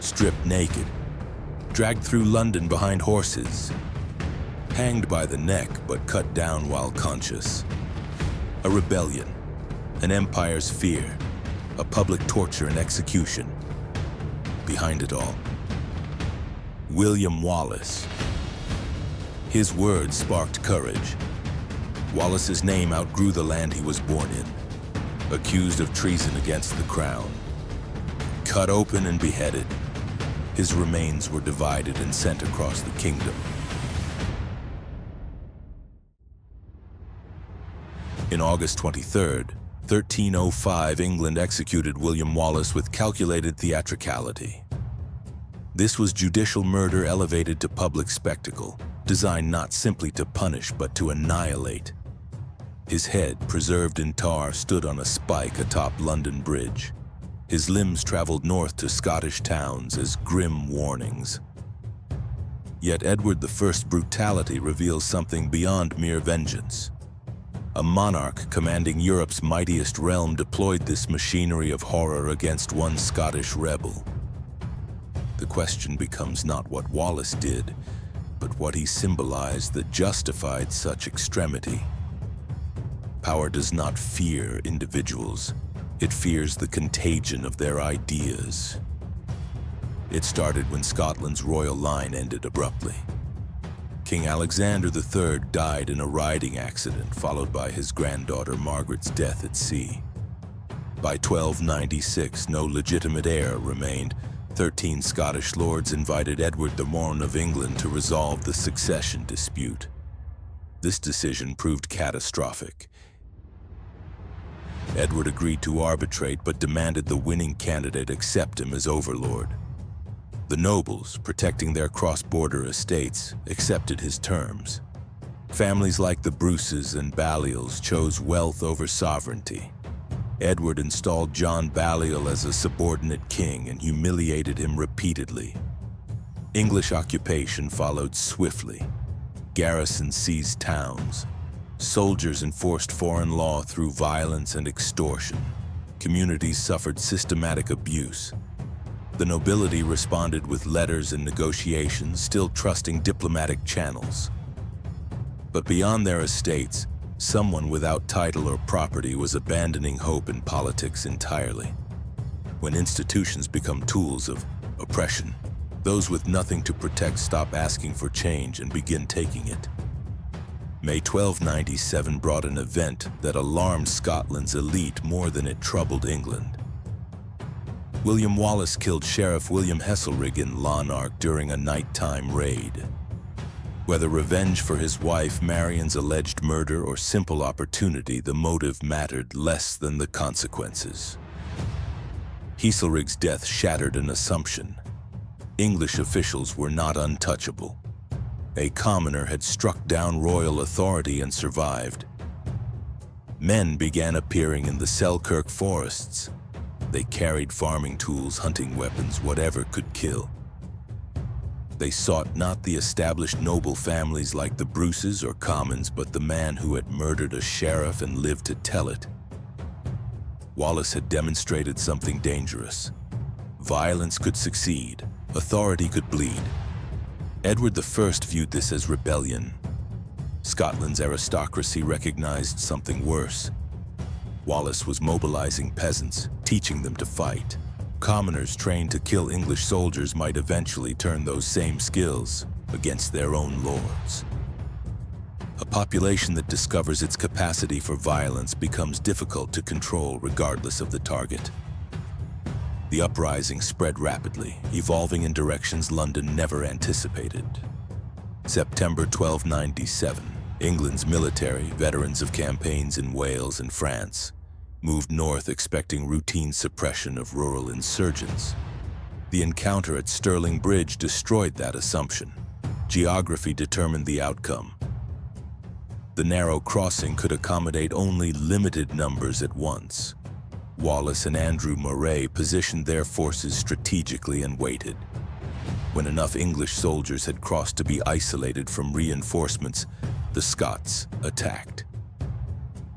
stripped naked, dragged through London behind horses, hanged by the neck but cut down while conscious. A rebellion, an empire's fear, a public torture and execution. Behind it all, William Wallace. His words sparked courage. Wallace's name outgrew the land he was born in. Accused of treason against the crown, cut open and beheaded, his remains were divided and sent across the kingdom. In August 23rd, 1305, England executed William Wallace with calculated theatricality. This was judicial murder elevated to public spectacle, designed not simply to punish but to annihilate. His head, preserved in tar, stood on a spike atop London Bridge. His limbs traveled north to Scottish towns as grim warnings. Yet Edward I's brutality reveals something beyond mere vengeance. A monarch commanding Europe's mightiest realm deployed this machinery of horror against one Scottish rebel. The question becomes not what Wallace did, but what he symbolized that justified such extremity. Power does not fear individuals. It fears the contagion of their ideas. It started when Scotland's royal line ended abruptly. King Alexander III died in a riding accident, followed by his granddaughter Margaret's death at sea. By 1296, no legitimate heir remained. 13 Scottish lords invited Edward IV of England to resolve the succession dispute. This decision proved catastrophic. Edward agreed to arbitrate but demanded the winning candidate accept him as overlord. The nobles, protecting their cross-border estates, accepted his terms. Families like the Bruces and Balliols chose wealth over sovereignty. Edward installed John Balliol as a subordinate king and humiliated him repeatedly. English occupation followed swiftly. Garrisons seized towns. Soldiers enforced foreign law through violence and extortion. Communities suffered systematic abuse. The nobility responded with letters and negotiations, still trusting diplomatic channels. But beyond their estates, someone without title or property was abandoning hope in politics entirely. When institutions become tools of oppression, those with nothing to protect stop asking for change and begin taking it. May 1297 brought an event that alarmed Scotland's elite more than it troubled England. William Wallace killed Sheriff William Heselrigg in Lanark during a nighttime raid. Whether revenge for his wife Marion's alleged murder or simple opportunity, the motive mattered less than the consequences. Heselrigg's death shattered an assumption. English officials were not untouchable. A commoner had struck down royal authority and survived. Men began appearing in the Selkirk forests. They carried farming tools, hunting weapons, whatever could kill. They sought not the established noble families like the Bruces or Commons, but the man who had murdered a sheriff and lived to tell it. Wallace had demonstrated something dangerous. Violence could succeed. Authority could bleed. Edward I viewed this as rebellion. Scotland's aristocracy recognized something worse. Wallace was mobilizing peasants, teaching them to fight. Commoners trained to kill English soldiers might eventually turn those same skills against their own lords. A population that discovers its capacity for violence becomes difficult to control regardless of the target. The uprising spread rapidly, evolving in directions London never anticipated. September 1297, England's military, veterans of campaigns in Wales and France, moved north expecting routine suppression of rural insurgents. The encounter at Stirling Bridge destroyed that assumption. Geography determined the outcome. The narrow crossing could accommodate only limited numbers at once. Wallace and Andrew Moray positioned their forces strategically and waited. When enough English soldiers had crossed to be isolated from reinforcements, the Scots attacked.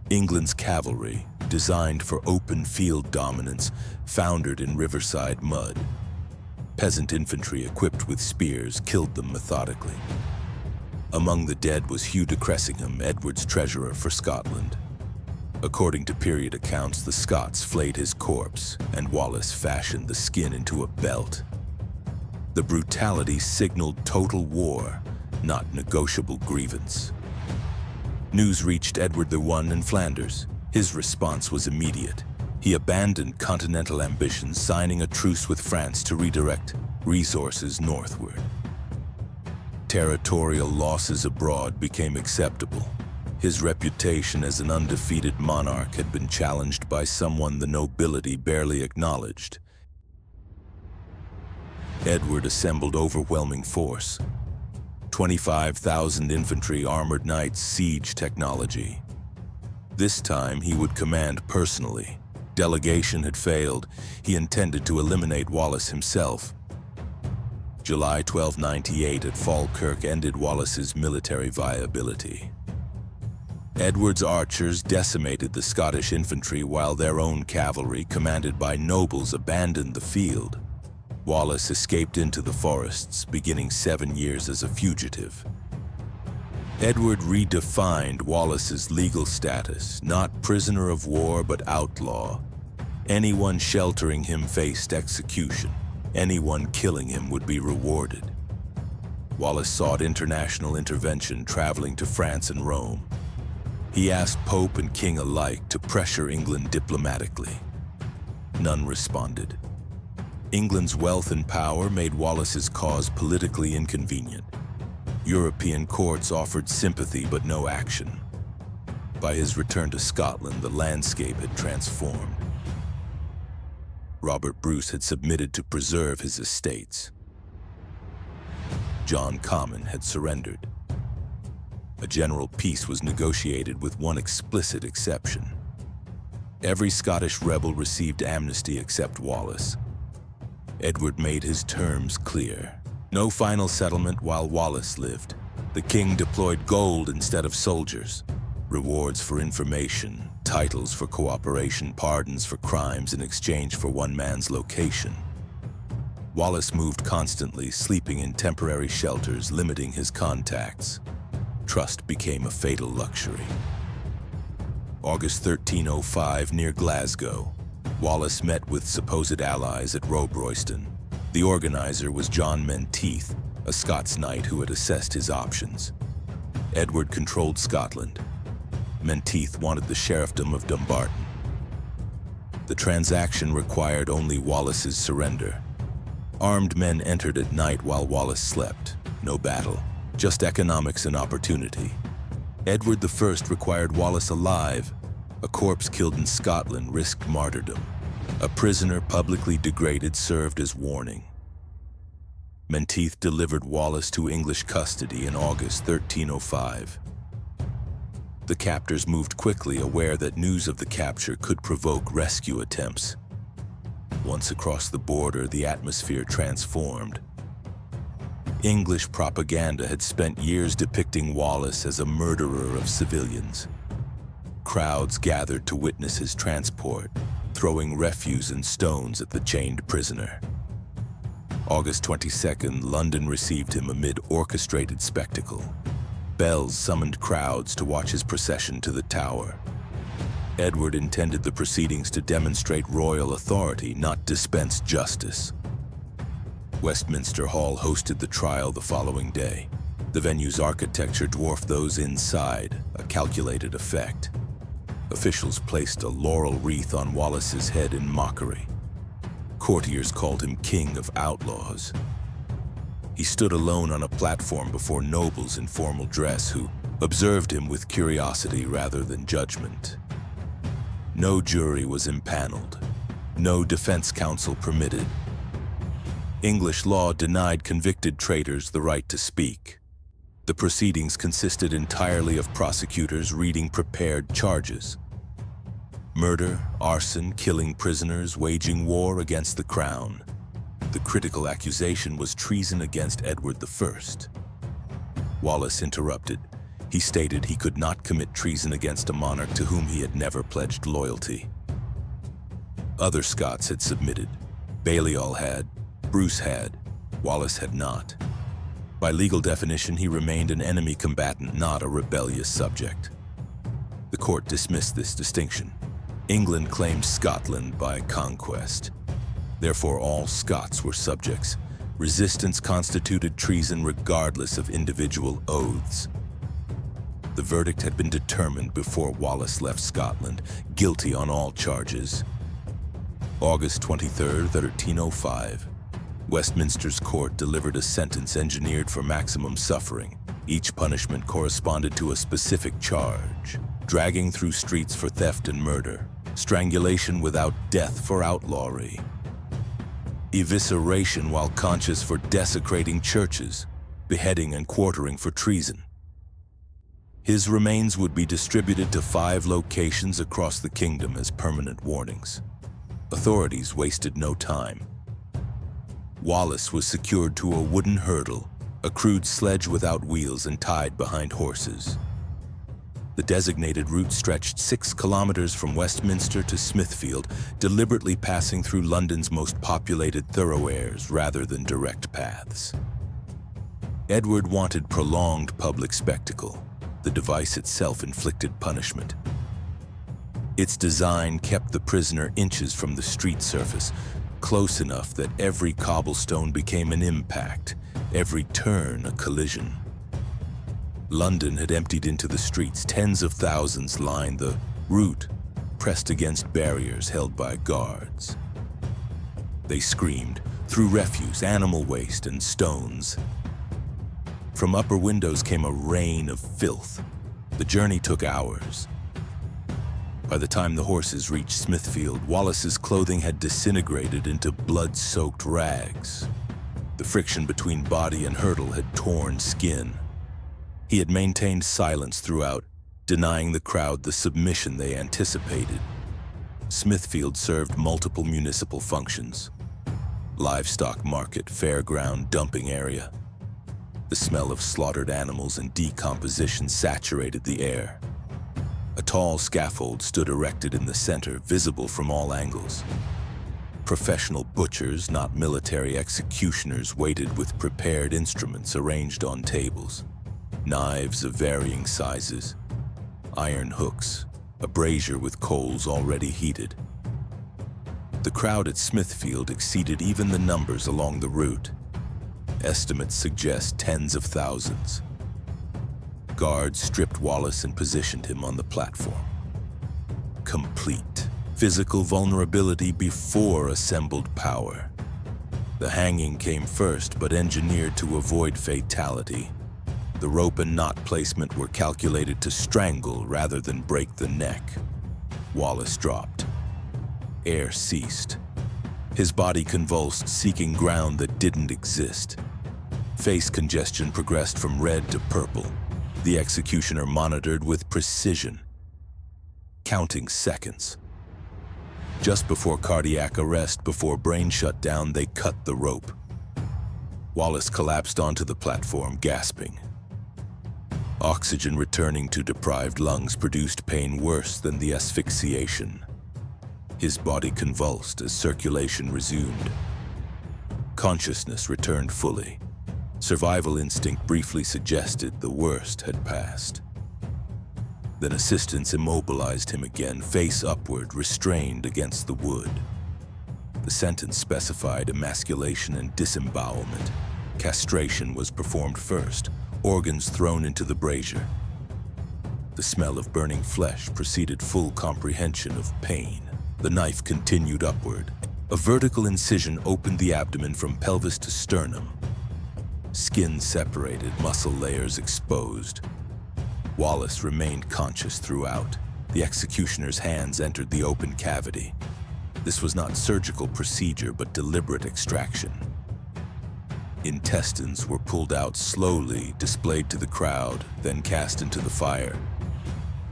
England's cavalry, designed for open field dominance, foundered in riverside mud. Peasant infantry equipped with spears killed them methodically. Among the dead was Hugh de Cressingham, Edward's treasurer for Scotland. According to period accounts, the Scots flayed his corpse, and Wallace fashioned the skin into a belt. The brutality signaled total war, not negotiable grievance. News reached Edward I in Flanders. His response was immediate. He abandoned continental ambitions, signing a truce with France to redirect resources northward. Territorial losses abroad became acceptable. His reputation as an undefeated monarch had been challenged by someone the nobility barely acknowledged. Edward assembled overwhelming force. 25,000 infantry, armored knights, siege technology. This time he would command personally. Delegation had failed. He intended to eliminate Wallace himself. July 1298 at Falkirk ended Wallace's military viability. Edward's archers decimated the Scottish infantry while their own cavalry, commanded by nobles, abandoned the field. Wallace escaped into the forests, beginning 7 years as a fugitive. Edward redefined Wallace's legal status, not prisoner of war but outlaw. Anyone sheltering him faced execution. Anyone killing him would be rewarded. Wallace sought international intervention, traveling to France and Rome. He asked Pope and King alike to pressure England diplomatically. None responded. England's wealth and power made Wallace's cause politically inconvenient. European courts offered sympathy but no action. By his return to Scotland, the landscape had transformed. Robert Bruce had submitted to preserve his estates. John Comyn had surrendered. A general peace was negotiated with one explicit exception. Every Scottish rebel received amnesty except Wallace. Edward made his terms clear. No final settlement while Wallace lived. The king deployed gold instead of soldiers. Rewards for information, titles for cooperation, pardons for crimes in exchange for one man's location. Wallace moved constantly, sleeping in temporary shelters, limiting his contacts. Trust became a fatal luxury. August 1305, near Glasgow, Wallace met with supposed allies at Robroyston. The organizer was John Menteith, a Scots knight who had assessed his options. Edward controlled Scotland. Menteith wanted the sheriffdom of Dumbarton. The transaction required only Wallace's surrender. Armed men entered at night while Wallace slept. No battle, just economics and opportunity. Edward I required Wallace alive. A corpse killed in Scotland risked martyrdom. A prisoner publicly degraded served as warning. Menteith delivered Wallace to English custody in August 1305. The captors moved quickly, aware that news of the capture could provoke rescue attempts. Once across the border, the atmosphere transformed. English propaganda had spent years depicting Wallace as a murderer of civilians. Crowds gathered to witness his transport, throwing refuse and stones at the chained prisoner. August 22nd, London received him amid orchestrated spectacle. Bells summoned crowds to watch his procession to the Tower. Edward intended the proceedings to demonstrate royal authority, not dispense justice. Westminster Hall hosted the trial the following day. The venue's architecture dwarfed those inside, a calculated effect. Officials placed a laurel wreath on Wallace's head in mockery. Courtiers called him King of Outlaws. He stood alone on a platform before nobles in formal dress who observed him with curiosity rather than judgment. No jury was impaneled. No defense counsel permitted. English law denied convicted traitors the right to speak. The proceedings consisted entirely of prosecutors reading prepared charges. Murder, arson, killing prisoners, waging war against the crown. The critical accusation was treason against Edward I. Wallace interrupted. He stated he could not commit treason against a monarch to whom he had never pledged loyalty. Other Scots had submitted. Balliol had. Bruce had. Wallace had not. By legal definition, he remained an enemy combatant, not a rebellious subject. The court dismissed this distinction. England claimed Scotland by conquest. Therefore, all Scots were subjects. Resistance constituted treason regardless of individual oaths. The verdict had been determined before Wallace left Scotland, guilty on all charges. August 23, 1305. Westminster's court delivered a sentence engineered for maximum suffering. Each punishment corresponded to a specific charge: dragging through streets for theft and murder, strangulation without death for outlawry, evisceration while conscious for desecrating churches, beheading and quartering for treason. His remains would be distributed to 5 locations across the kingdom as permanent warnings. Authorities wasted no time. Wallace was secured to a wooden hurdle, a crude sledge without wheels and tied behind horses. The designated route stretched 6 kilometers from Westminster to Smithfield, deliberately passing through London's most populated thoroughfares rather than direct paths. Edward wanted prolonged public spectacle. The device itself inflicted punishment. Its design kept the prisoner inches from the street surface, close enough that every cobblestone became an impact, every turn a collision. London had emptied into the streets. Tens of thousands lined the route, pressed against barriers held by guards. They screamed, threw refuse, animal waste, and stones. From upper windows came a rain of filth. The journey took hours. By the time the horses reached Smithfield, Wallace's clothing had disintegrated into blood-soaked rags. The friction between body and hurdle had torn skin. He had maintained silence throughout, denying the crowd the submission they anticipated. Smithfield served multiple municipal functions: livestock market, fairground, dumping area. The smell of slaughtered animals and decomposition saturated the air. A tall scaffold stood erected in the center, visible from all angles. Professional butchers, not military executioners, waited with prepared instruments arranged on tables. Knives of varying sizes, iron hooks, a brazier with coals already heated. The crowd at Smithfield exceeded even the numbers along the route. Estimates suggest tens of thousands. Guards stripped Wallace and positioned him on the platform. Complete physical vulnerability before assembled power. The hanging came first, but engineered to avoid fatality. The rope and knot placement were calculated to strangle rather than break the neck. Wallace dropped. Air ceased. His body convulsed, seeking ground that didn't exist. Face congestion progressed from red to purple. The executioner monitored with precision, counting seconds. Just before cardiac arrest, before brain shutdown, they cut the rope. Wallace collapsed onto the platform, gasping. Oxygen returning to deprived lungs produced pain worse than the asphyxiation. His body convulsed as circulation resumed. Consciousness returned fully. Survival instinct briefly suggested the worst had passed. Then assistants immobilized him again, face upward, restrained against the wood. The sentence specified emasculation and disembowelment. Castration was performed first, organs thrown into the brazier. The smell of burning flesh preceded full comprehension of pain. The knife continued upward. A vertical incision opened the abdomen from pelvis to sternum. Skin separated, muscle layers exposed. Wallace remained conscious throughout. The executioner's hands entered the open cavity. This was not surgical procedure, but deliberate extraction. Intestines were pulled out slowly, displayed to the crowd, then cast into the fire.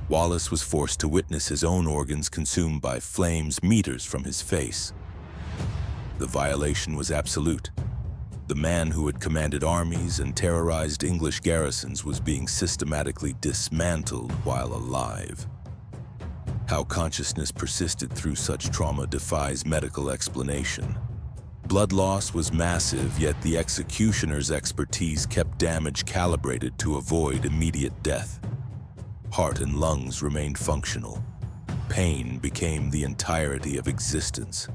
Wallace was forced to witness his own organs consumed by flames meters from his face. The violation was absolute. The man who had commanded armies and terrorized English garrisons was being systematically dismantled while alive. How consciousness persisted through such trauma defies medical explanation. Blood loss was massive, yet the executioner's expertise kept damage calibrated to avoid immediate death. Heart and lungs remained functional. Pain became the entirety of existence.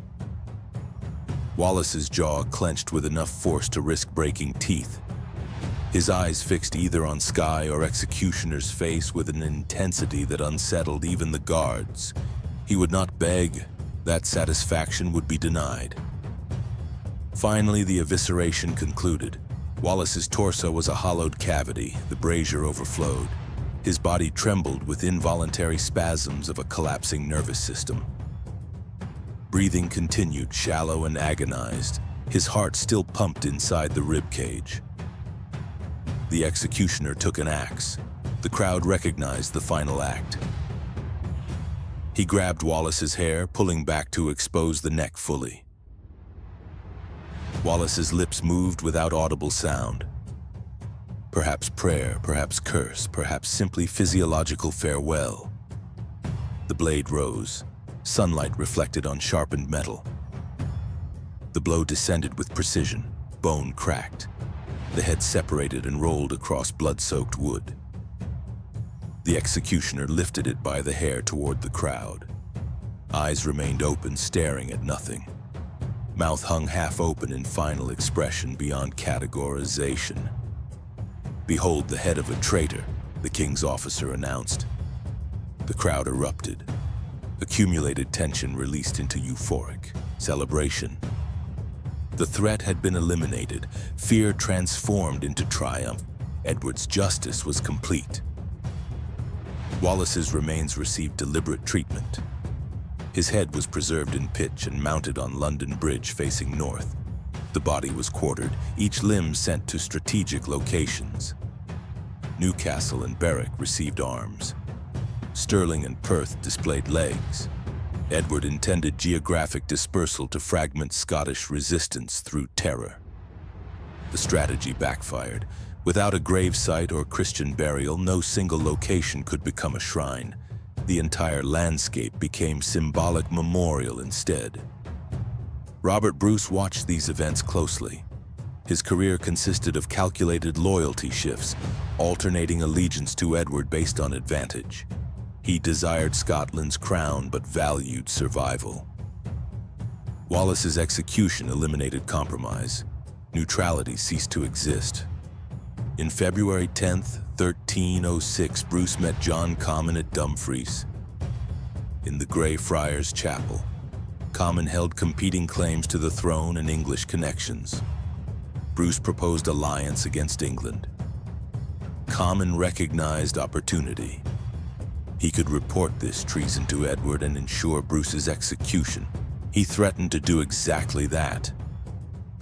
Wallace's jaw clenched with enough force to risk breaking teeth. His eyes fixed either on Skye or executioner's face with an intensity that unsettled even the guards. He would not beg. That satisfaction would be denied. Finally, the evisceration concluded. Wallace's torso was a hollowed cavity. The brazier overflowed. His body trembled with involuntary spasms of a collapsing nervous system. Breathing continued, shallow and agonized. His heart still pumped inside the rib cage. The executioner took an axe. The crowd recognized the final act. He grabbed Wallace's hair, pulling back to expose the neck fully. Wallace's lips moved without audible sound. Perhaps prayer, perhaps curse, perhaps simply physiological farewell. The blade rose. Sunlight reflected on sharpened metal. The blow descended with precision. Bone cracked. The head separated and rolled across blood-soaked wood. The executioner lifted it by the hair toward the crowd. Eyes remained open, staring at nothing. Mouth hung half open in final expression beyond categorization. "Behold the head of a traitor," the king's officer announced. The crowd erupted. Accumulated tension released into euphoric celebration. The threat had been eliminated, fear transformed into triumph. Edward's justice was complete. Wallace's remains received deliberate treatment. His head was preserved in pitch and mounted on London Bridge facing north. The body was quartered, each limb sent to strategic locations. Newcastle and Berwick received arms. Stirling and Perth displayed legs. Edward intended geographic dispersal to fragment Scottish resistance through terror. The strategy backfired. Without a gravesite or Christian burial, no single location could become a shrine. The entire landscape became symbolic memorial instead. Robert Bruce watched these events closely. His career consisted of calculated loyalty shifts, alternating allegiance to Edward based on advantage. He desired Scotland's crown but valued survival. Wallace's execution eliminated compromise. Neutrality ceased to exist. In February 10th, 1306, Bruce met John Comyn at Dumfries. In the Grey Friars Chapel, Comyn held competing claims to the throne and English connections. Bruce proposed alliance against England. Comyn recognized opportunity. He could report this treason to Edward and ensure Bruce's execution. He threatened to do exactly that.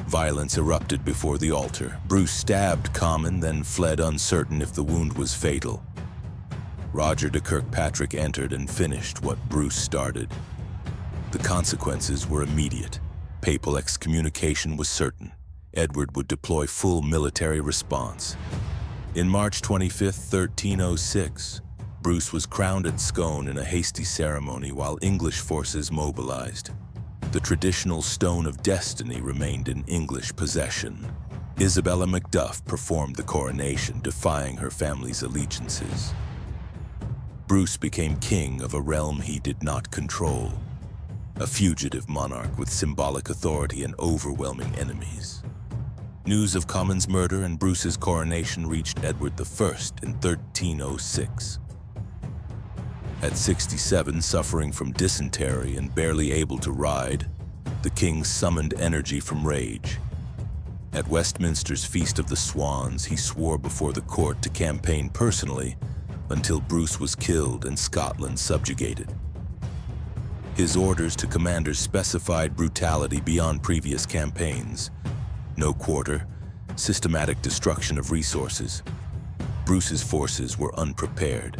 Violence erupted before the altar. Bruce stabbed Comyn, then fled uncertain if the wound was fatal. Roger de Kirkpatrick entered and finished what Bruce started. The consequences were immediate. Papal excommunication was certain. Edward would deploy full military response. In March 25, 1306, Bruce was crowned at Scone in a hasty ceremony while English forces mobilized. The traditional Stone of Destiny remained in English possession. Isabella Macduff performed the coronation, defying her family's allegiances. Bruce became king of a realm he did not control, a fugitive monarch with symbolic authority and overwhelming enemies. News of Comyn's murder and Bruce's coronation reached Edward I in 1306. At 67, suffering from dysentery and barely able to ride, the king summoned energy from rage. At Westminster's Feast of the Swans, he swore before the court to campaign personally until Bruce was killed and Scotland subjugated. His orders to commanders specified brutality beyond previous campaigns. No quarter, systematic destruction of resources. Bruce's forces were unprepared.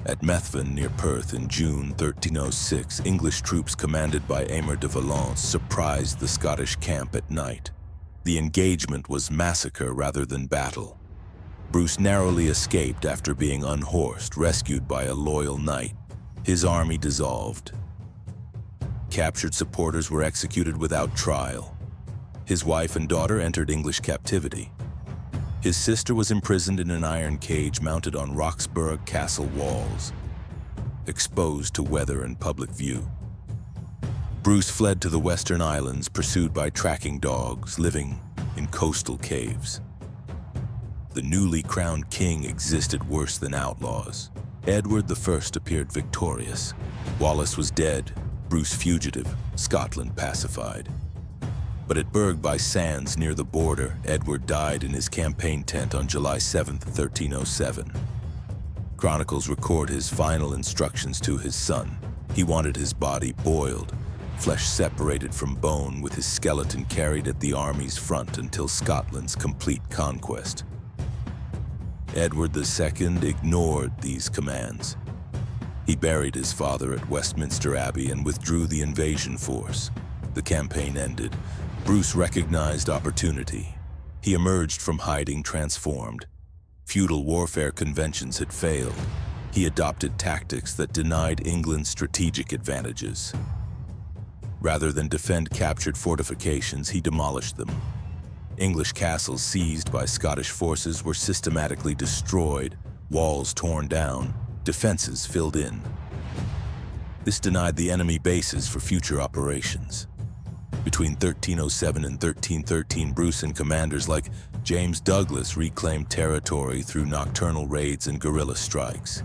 At Methven near Perth in June 1306, English troops commanded by Aymer de Valence surprised the Scottish camp at night. The engagement was massacre rather than battle. Bruce narrowly escaped after being unhorsed, rescued by a loyal knight. His army dissolved. Captured supporters were executed without trial. His wife and daughter entered English captivity. His sister was imprisoned in an iron cage mounted on Roxburgh Castle walls, exposed to weather and public view. Bruce fled to the Western Islands, pursued by tracking dogs, living in coastal caves. The newly crowned king existed worse than outlaws. Edward I appeared victorious. Wallace was dead, Bruce fugitive, Scotland pacified. But at Burgh by Sands near the border, Edward died in his campaign tent on July 7, 1307. Chronicles record his final instructions to his son. He wanted his body boiled, flesh separated from bone, with his skeleton carried at the army's front until Scotland's complete conquest. Edward II ignored these commands. He buried his father at Westminster Abbey and withdrew the invasion force. The campaign ended. Bruce recognized opportunity. He emerged from hiding transformed. Feudal warfare conventions had failed. He adopted tactics that denied England strategic advantages. Rather than defend captured fortifications, he demolished them. English castles seized by Scottish forces were systematically destroyed, walls torn down, defenses filled in. This denied the enemy bases for future operations. Between 1307 and 1313, Bruce and commanders like James Douglas reclaimed territory through nocturnal raids and guerrilla strikes.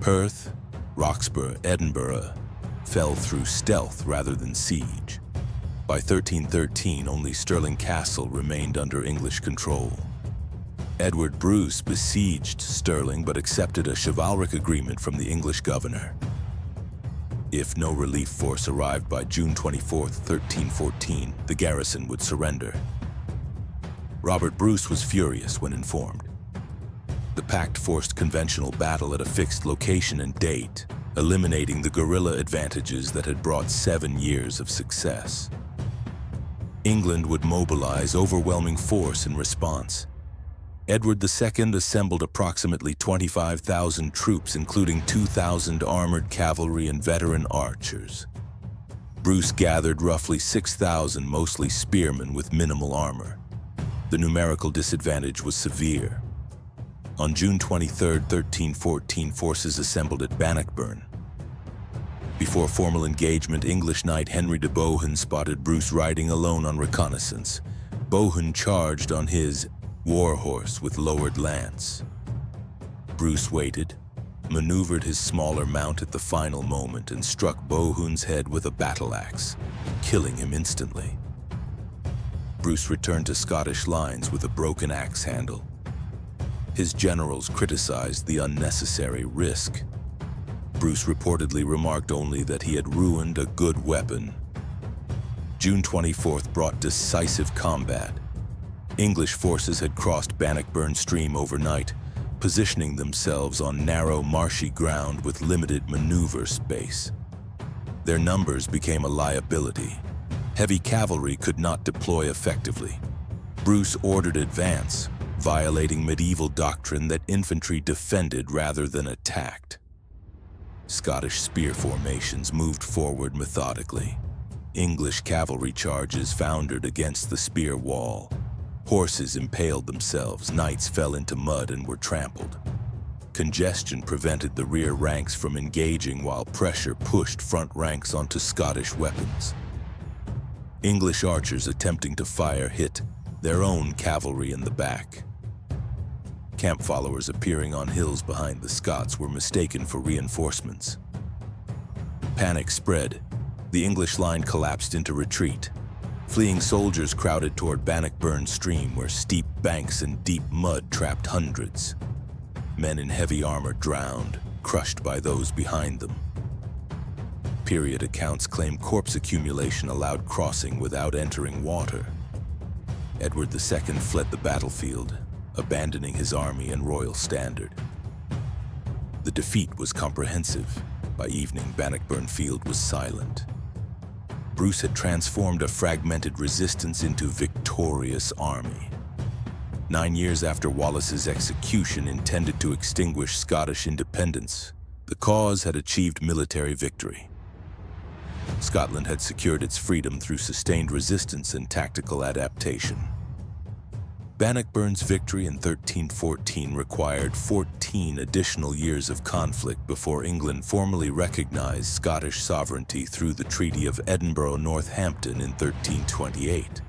Perth, Roxburgh, Edinburgh fell through stealth rather than siege. By 1313, only Stirling Castle remained under English control. Edward Bruce besieged Stirling but accepted a chivalric agreement from the English governor. If no relief force arrived by June 24, 1314, the garrison would surrender. Robert Bruce was furious when informed. The pact forced conventional battle at a fixed location and date, eliminating the guerrilla advantages that had brought 7 years of success. England would mobilize overwhelming force in response. Edward II assembled approximately 25,000 troops, including 2,000 armored cavalry and veteran archers. Bruce gathered roughly 6,000, mostly spearmen with minimal armor. The numerical disadvantage was severe. On June 23, 1314, forces assembled at Bannockburn. Before formal engagement, English knight Henry de Bohun spotted Bruce riding alone on reconnaissance. Bohun charged on his war horse with lowered lance. Bruce waited, maneuvered his smaller mount at the final moment, and struck Bohun's head with a battle axe, killing him instantly. Bruce returned to Scottish lines with a broken axe handle. His generals criticized the unnecessary risk. Bruce reportedly remarked only that he had ruined a good weapon. June 24th brought decisive combat. English forces had crossed Bannockburn Stream overnight, positioning themselves on narrow, marshy ground with limited maneuver space. Their numbers became a liability. Heavy cavalry could not deploy effectively. Bruce ordered advance, violating medieval doctrine that infantry defended rather than attacked. Scottish spear formations moved forward methodically. English cavalry charges foundered against the spear wall. Horses impaled themselves, knights fell into mud and were trampled. Congestion prevented the rear ranks from engaging while pressure pushed front ranks onto Scottish weapons. English archers attempting to fire hit their own cavalry in the back. Camp followers appearing on hills behind the Scots were mistaken for reinforcements. Panic spread. The English line collapsed into retreat. Fleeing soldiers crowded toward Bannockburn Stream, where steep banks and deep mud trapped hundreds. Men in heavy armor drowned, crushed by those behind them. Period accounts claim corpse accumulation allowed crossing without entering water. Edward II fled the battlefield, abandoning his army and royal standard. The defeat was comprehensive. By evening, Bannockburn Field was silent. Bruce had transformed a fragmented resistance into victorious army. 9 years after Wallace's execution intended to extinguish Scottish independence, the cause had achieved military victory. Scotland had secured its freedom through sustained resistance and tactical adaptation. Bannockburn's victory in 1314 required 14 additional years of conflict before England formally recognized Scottish sovereignty through the Treaty of Edinburgh-Northampton in 1328.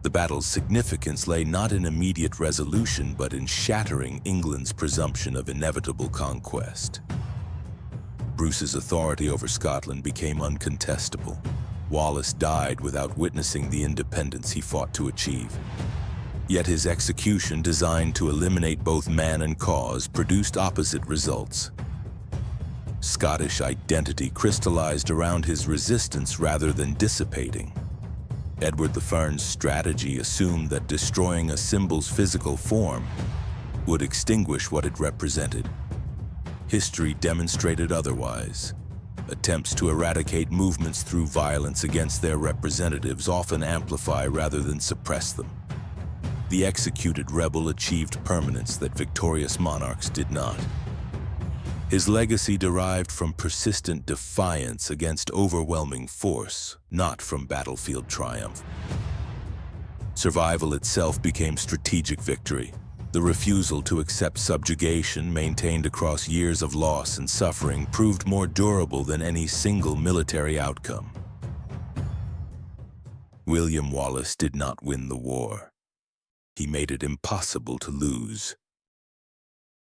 The battle's significance lay not in immediate resolution but in shattering England's presumption of inevitable conquest. Bruce's authority over Scotland became uncontestable. Wallace died without witnessing the independence he fought to achieve. Yet his execution, designed to eliminate both man and cause, produced opposite results. Scottish identity crystallized around his resistance rather than dissipating. Edward the Firn's strategy assumed that destroying a symbol's physical form would extinguish what it represented. History demonstrated otherwise. Attempts to eradicate movements through violence against their representatives often amplify rather than suppress them. The executed rebel achieved permanence that victorious monarchs did not. His legacy derived from persistent defiance against overwhelming force, not from battlefield triumph. Survival itself became strategic victory. The refusal to accept subjugation, maintained across years of loss and suffering, proved more durable than any single military outcome. William Wallace did not win the war. He made it impossible to lose.